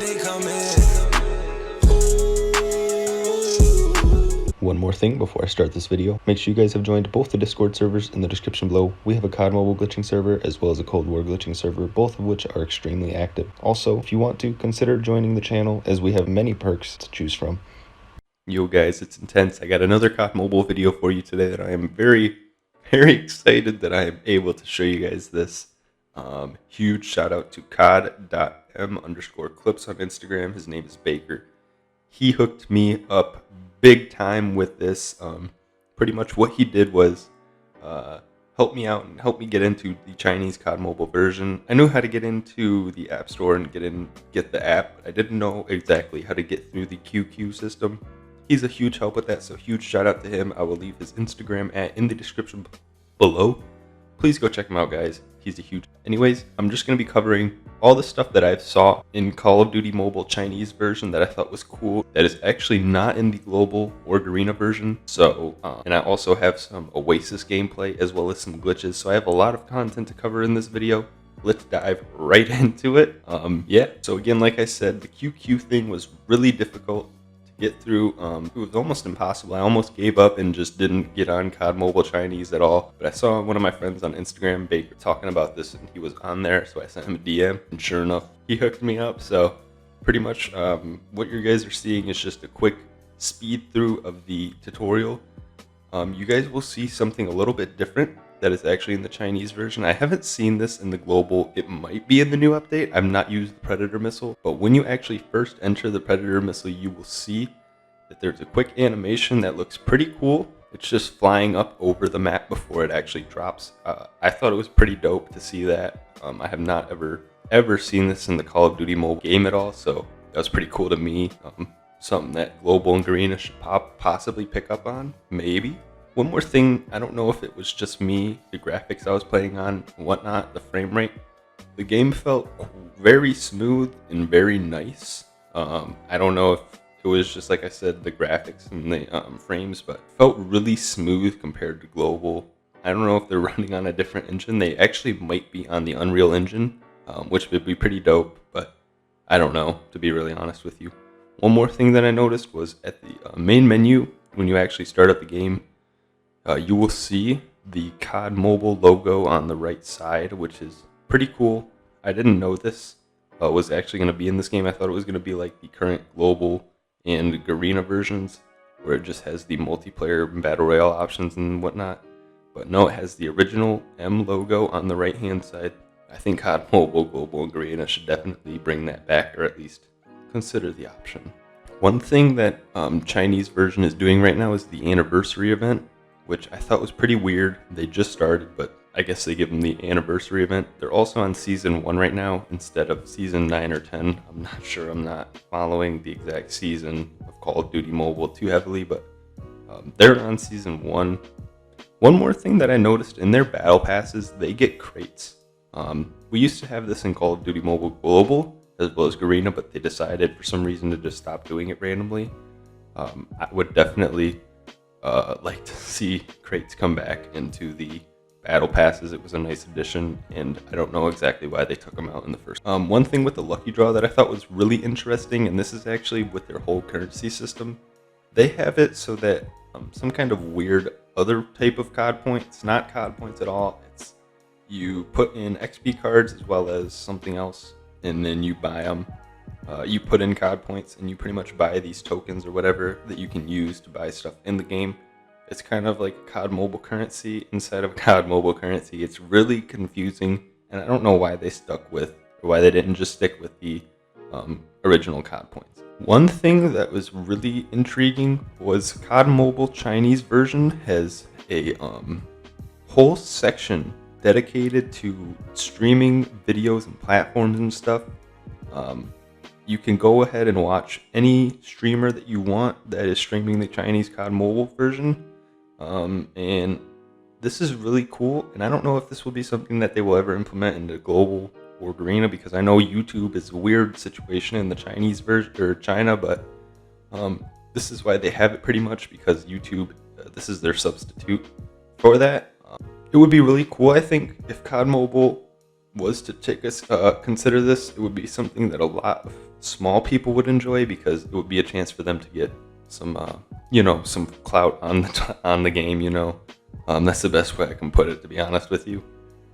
they come in. One more thing before I start this video, make sure you guys have joined both the Discord servers in the description below. We have a COD mobile glitching server as well as a Cold War glitching server, both of which are extremely active. Also, if you want to, consider joining the channel as we have many perks to choose from. Yo guys, it's Intense. I got another COD mobile video for you today that I am very excited that I am able to show you guys this. Huge shout out to COD.m_clips on Instagram. His name is Baker. He hooked me up big time with this. Pretty much what he did was help me out and help me get into the Chinese COD mobile version. I knew how to get into the app store and get the app, but I didn't know exactly how to get through the QQ system. He's a huge help with that, so huge shout out to him. I will leave his Instagram in the description below. Please go check him out, guys. He's a huge... Anyways, I'm just going to be covering all the stuff that I saw in Call of Duty Mobile Chinese version that I thought was cool, that is actually not in the global or Garena version. So, and I also have some Oasis gameplay as well as some glitches. So I have a lot of content to cover in this video. Let's dive right into it. Yeah, so again, like I said, the QQ thing was really difficult get through. It was almost impossible. I almost gave up and just didn't get on COD Mobile Chinese at all. But I saw one of my friends on Instagram, Baker, talking about this, and he was on there, so I sent him a DM, and sure enough, he hooked me up. So pretty much what you guys are seeing is just a quick speed through of the tutorial. You guys will see something a little bit different that is actually in the Chinese version. I haven't seen this in the global. It might be in the new update. I've not used the Predator missile, but when you actually first enter the Predator missile, you will see that there's a quick animation that looks pretty cool. It's just flying up over the map before it actually drops. I thought it was pretty dope to see that. I have not ever seen this in the Call of Duty mobile game at all, so that was pretty cool to me. Something that Global and Garena should possibly pick up on, maybe. One more thing, I don't know if it was just me, the graphics I was playing on and whatnot, the frame rate. The game felt very smooth and very nice. I don't know if it was just, like I said, the graphics and the frames, but it felt really smooth compared to Global. I don't know if they're running on a different engine. They actually might be on the Unreal Engine, which would be pretty dope, but I don't know, to be really honest with you. One more thing that I noticed was at the main menu, when you actually start up the game, you will see the COD Mobile logo on the right side, which is pretty cool. I didn't know this was actually going to be in this game. I thought it was going to be like the current Global and Garena versions, where it just has the multiplayer and battle royale options and whatnot. But no, it has the original M logo on the right hand side. I think COD Mobile, Global, and Garena should definitely bring that back, or at least consider the option. One thing that Chinese version is doing right now is the anniversary event, which I thought was pretty weird. They just started, but I guess they give them the anniversary event. They're also on season 1 right now instead of season 9 or 10. I'm not sure. I'm not following the exact season of Call of Duty Mobile too heavily, but they're on season 1. One more thing that I noticed in their battle passes, they get crates. We used to have this in Call of Duty Mobile Global as well as Garena, but they decided for some reason to just stop doing it randomly. I would definitely like to see crates come back into the battle passes. It was a nice addition, and I don't know exactly why they took them out in the first. One thing with the lucky draw that I thought was really interesting, and this is actually with their whole currency system, they have it so that some kind of weird other type of COD points, not COD points at all. It's you put in XP cards as well as something else, and then you buy them. You put in COD points and you pretty much buy these tokens or whatever that you can use to buy stuff in the game. It's kind of like COD mobile currency inside of COD mobile currency. It's really confusing, and I don't know why they stuck with, or why they didn't just stick with the original COD points. One thing that was really intriguing was COD mobile Chinese version has a whole section dedicated to streaming videos and platforms and stuff. You can go ahead and watch any streamer that you want that is streaming the Chinese COD mobile version. And this is really cool. And I don't know if this will be something that they will ever implement into Global or Garena, because I know YouTube is a weird situation in the Chinese version or China, but this is why they have it pretty much, because YouTube, this is their substitute for that. It would be really cool, I think, if COD Mobile was to take us consider this, it would be something that a lot of small people would enjoy, because it would be a chance for them to get some some clout on the game. That's the best way I can put it, to be honest with you.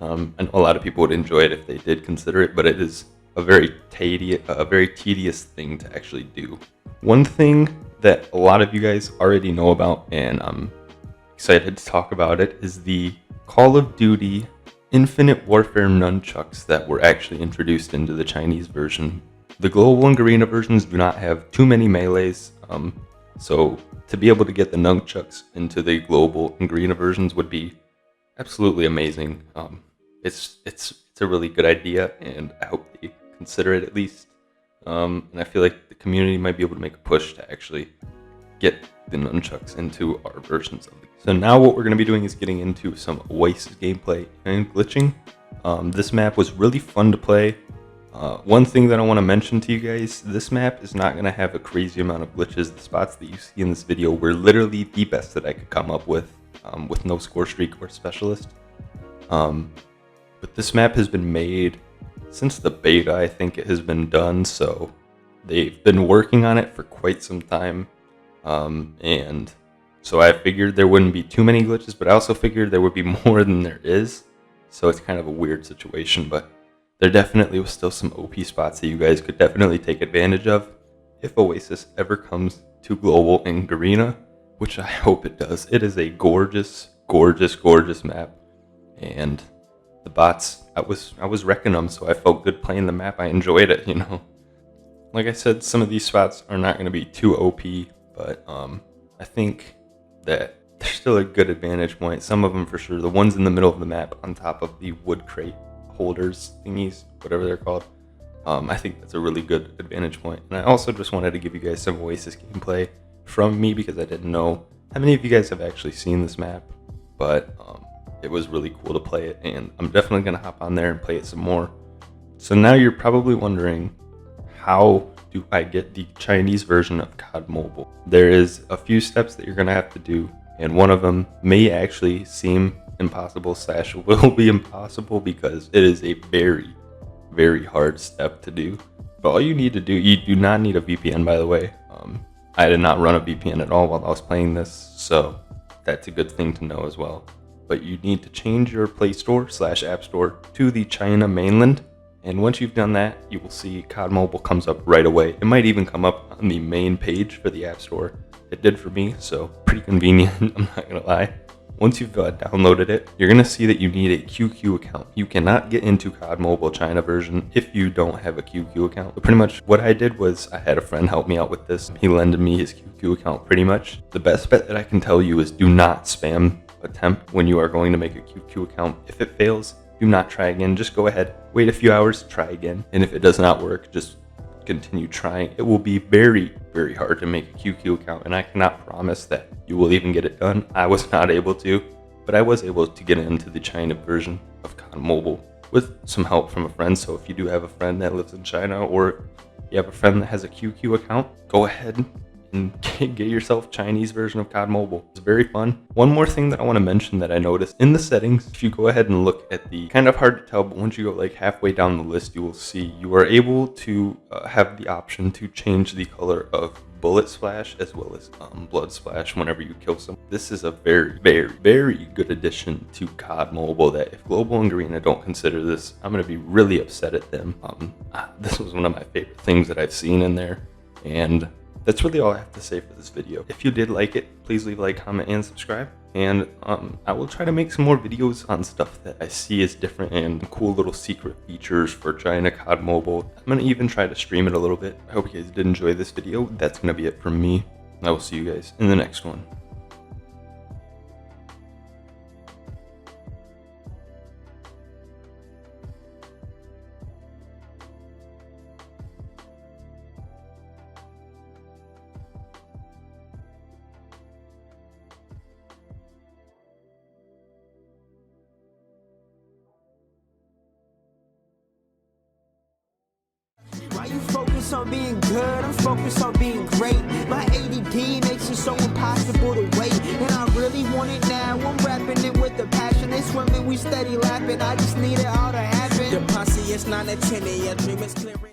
I know a lot of people would enjoy it if they did consider it, but it is a very tedious thing to actually do. One thing that a lot of you guys already know about, and I'm excited to talk about it, is the Call of Duty Infinite Warfare Nunchucks that were actually introduced into the Chinese version. The global and Garena versions do not have too many melees, so to be able to get the Nunchucks into the global and Garena versions would be absolutely amazing. It's a really good idea, and I hope they consider it at least. And I feel like the community might be able to make a push to actually get the Nunchucks into our versions of it. So now what we're going to be doing is getting into some Oasis gameplay and glitching. This map was really fun to play. One thing that I want to mention to you guys, this map is not going to have a crazy amount of glitches. The spots that you see in this video were literally the best that I could come up with no score streak or specialist. But this map has been made since the beta. I think it has been done, so they've been working on it for quite some time. And so I figured there wouldn't be too many glitches, but I also figured there would be more than there is. So it's kind of a weird situation, but there definitely was still some OP spots that you guys could definitely take advantage of if Oasis ever comes to global and Garena, which I hope it does. It is a gorgeous, gorgeous, gorgeous map, and the bots, I was wrecking them, so I felt good playing the map. I enjoyed it, Like I said, some of these spots are not going to be too OP, but I think that there's still a good advantage point. Some of them for sure. The ones in the middle of the map on top of the wood crate holders thingies, whatever they're called. I think that's a really good advantage point. And I also just wanted to give you guys some Oasis gameplay from me, because I didn't know how many of you guys have actually seen this map, but it was really cool to play it, and I'm definitely going to hop on there and play it some more. So now you're probably wondering, how do I get the Chinese version of COD Mobile? There is a few steps that you're going to have to do, and one of them may actually seem impossible / will be impossible, because it is a very, very hard step to do. But all you need to do, you do not need a VPN, by the way. I did not run a VPN at all while I was playing this, so that's a good thing to know as well. But you need to change your Play Store / App Store to the China mainland. And once you've done that, you will see COD Mobile comes up right away. It might even come up on the main page for the App Store. It did for me, so pretty convenient, I'm not gonna lie. Once you've downloaded it, you're gonna see that you need a QQ account. You cannot get into COD Mobile China version if you don't have a QQ account. But pretty much what I did was I had a friend help me out with this. He lended me his QQ account pretty much. The best bet that I can tell you is do not spam attempt when you are going to make a QQ account. If it fails, do not try again. Just go ahead, wait a few hours, try again. And if it does not work, just continue trying. It will be very, very hard to make a QQ account, and I cannot promise that you will even get it done. I was not able to, but I was able to get into the China version of COD Mobile with some help from a friend. So if you do have a friend that lives in China, or you have a friend that has a QQ account, go ahead and get yourself Chinese version of COD Mobile. It's very fun. One more thing that I want to mention that I noticed in the settings, if you go ahead and look at the, kind of hard to tell, but once you go like halfway down the list, you will see you are able to have the option to change the color of bullet splash as well as blood splash whenever you kill someone. This is a very, very, very good addition to COD Mobile that if Global and Garena don't consider this, I'm going to be really upset at them. This was one of my favorite things that I've seen in there, and that's really all I have to say for this video. If you did like it, please leave a like, comment, and subscribe. And I will try to make some more videos on stuff that I see as different and cool little secret features for China COD Mobile. I'm going to even try to stream it a little bit. I hope you guys did enjoy this video. That's going to be it from me. I will see you guys in the next one. Why you focus on being good? I'm focused on being great. My ADD makes it so impossible to wait, and I really want it now. I'm rapping it with a passion. They swimming, we steady lapping. I just need it all to happen. The posse is not attending, your dream is clearing.